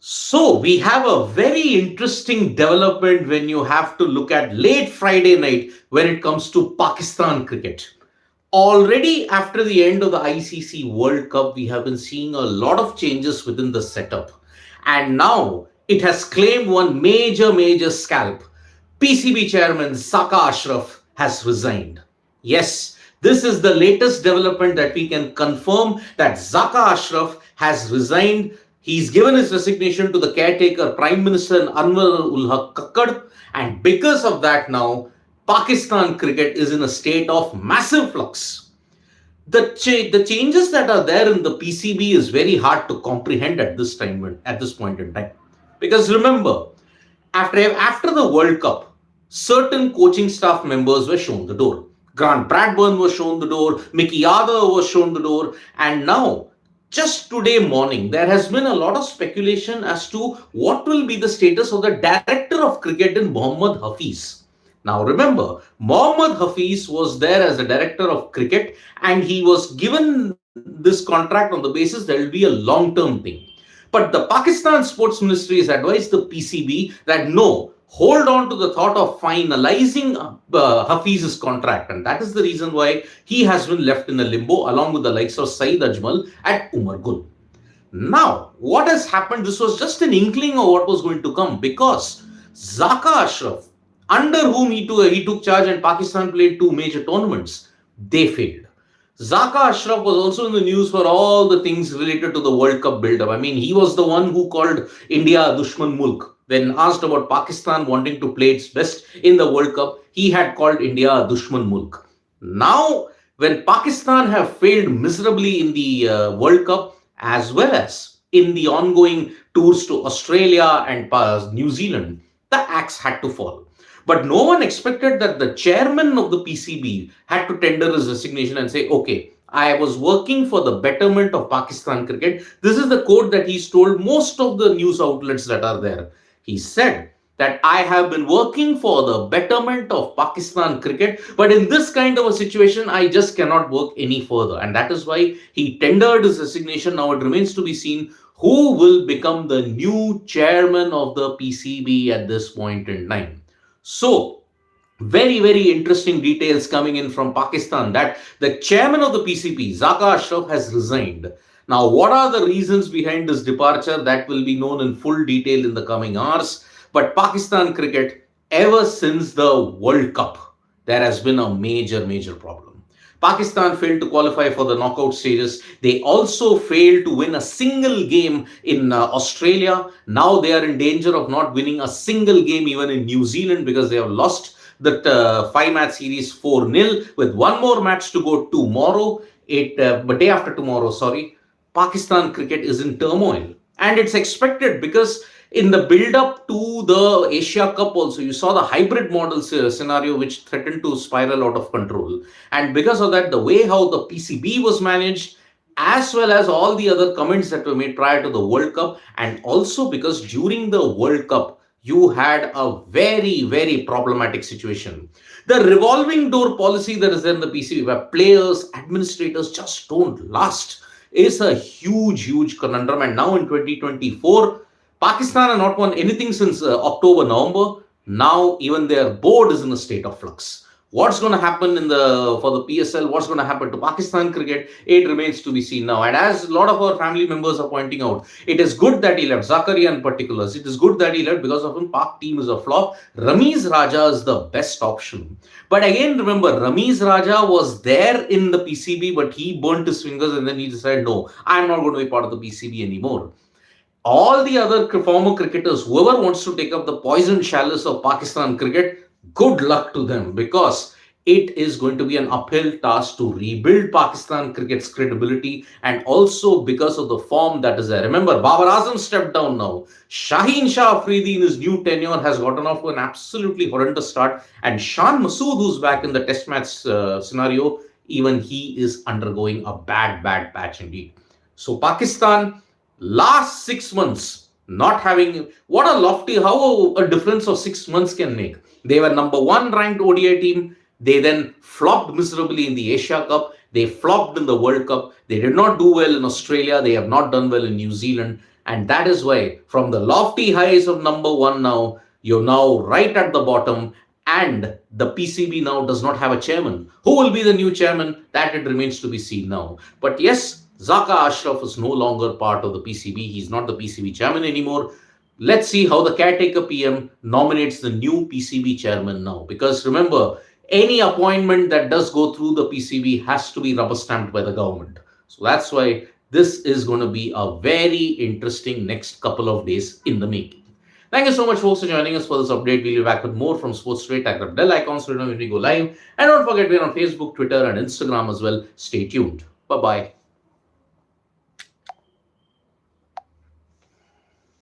So we have a very interesting development when you have to look at late Friday night when it comes to Pakistan cricket. Already after the end of the ICC World Cup, we have been seeing a lot of changes within the setup. And now it has claimed one major scalp. PCB chairman Zaka Ashraf has resigned. Yes, this is the latest development that we can confirm that Zaka Ashraf has resigned. He's given his resignation to the caretaker Prime Minister Anwar ul Haq Kakkad, and because of that now Pakistan cricket is in a state of massive flux. The changes that are there in the PCB is very hard to comprehend at this point in time. Because remember, after the World Cup, certain coaching staff members were shown the door. Grant Bradburn was shown the door, Mickey Yadav was shown the door, and now just today morning, there has been a lot of speculation as to what will be the status of the director of cricket in Mohammad Hafiz. Now remember, Mohammad Hafiz was there as the director of cricket and he was given this contract on the basis there will be a long-term thing. But the Pakistan Sports Ministry has advised the PCB that no, hold on to the thought of finalizing Hafiz's contract. And that is the reason why he has been left in a limbo along with the likes of Saeed Ajmal at Umar Gul. Now, what has happened? This was just an inkling of what was going to come because Zaka Ashraf, under whom he took charge and Pakistan played two major tournaments, they failed. Zaka Ashraf was also in the news for all the things related to the World Cup build-up. I mean, he was the one who called India a Dushman Mulk. When asked about Pakistan wanting to play its best in the World Cup, he had called India a Dushman Mulk. Now, when Pakistan have failed miserably in the World Cup, as well as in the ongoing tours to Australia and New Zealand, the axe had to fall. But no one expected that the chairman of the PCB had to tender his resignation and say, okay, I was working for the betterment of Pakistan cricket. This is the quote that he's told most of the news outlets that are there. He said that I have been working for the betterment of Pakistan cricket, but in this kind of a situation, I just cannot work any further. And that is why he tendered his resignation. Now it remains to be seen who will become the new chairman of the PCB at this point in time. So, very interesting details coming in from Pakistan that the chairman of the PCB, Zaka Ashraf, has resigned. Now, what are the reasons behind this departure? That will be known in full detail in the coming hours. But Pakistan cricket, ever since the World Cup, there has been a major problem. Pakistan failed to qualify for the knockout stages. They also failed to win a single game in Australia. Now they are in danger of not winning a single game even in New Zealand because they have lost that 5-match series 4-0 with one more match to go tomorrow. But day after tomorrow, sorry. Pakistan cricket is in turmoil. And it's expected because in the build-up to the Asia Cup also, you saw the hybrid model scenario which threatened to spiral out of control. And because of that, the way how the PCB was managed, as well as all the other comments that were made prior to the World Cup, and also because during the World Cup, you had a very problematic situation. The revolving door policy that is there in the PCB, where players, administrators just don't last, is a huge conundrum. And now in 2024, Pakistan have not won anything since October, November. Now even their board is in a state of flux. What's going to happen for the PSL? What's going to happen to Pakistan cricket? It remains to be seen now. And as a lot of our family members are pointing out, it is good that he left. Zakaria in particular, it is good that he left because of him. Pak team is a flop. Ramiz Raja is the best option. But again, remember, Ramiz Raja was there in the PCB, but he burnt his fingers and then he decided, no, I'm not going to be part of the PCB anymore. All the other former cricketers, whoever wants to take up the poison chalice of Pakistan cricket, good luck to them because it is going to be an uphill task to rebuild Pakistan cricket's credibility and also because of the form that is there. Remember, Babar Azam stepped down now. Shaheen Shah Afridi in his new tenure has gotten off to an absolutely horrendous start. And Shan Masood, who's back in the test match scenario, even he is undergoing a bad patch indeed. So Pakistan, last 6 months, not having, what a lofty, how a difference of 6 months can make. They were number 1 ranked ODI team. They then flopped miserably in the Asia Cup. They flopped in the World Cup. They did not do well in Australia. They have not done well in New Zealand. And that is why, from the lofty highs of number one now, you're now right at the bottom, and the PCB now does not have a chairman. Who will be the new chairman? That it remains to be seen now. But yes, Zaka Ashraf is no longer part of the PCB. He's not the PCB chairman anymore. Let's see how the caretaker PM nominates the new PCB chairman now. Because remember, any appointment that does go through the PCB has to be rubber stamped by the government. So that's why this is going to be a very interesting next couple of days in the making. Thank you so much, folks, for joining us for this update. We'll be back with more from Sports Today. Tap the bell icon so you know when we go live. And don't forget, we're on Facebook, Twitter, and Instagram as well. Stay tuned. Bye bye.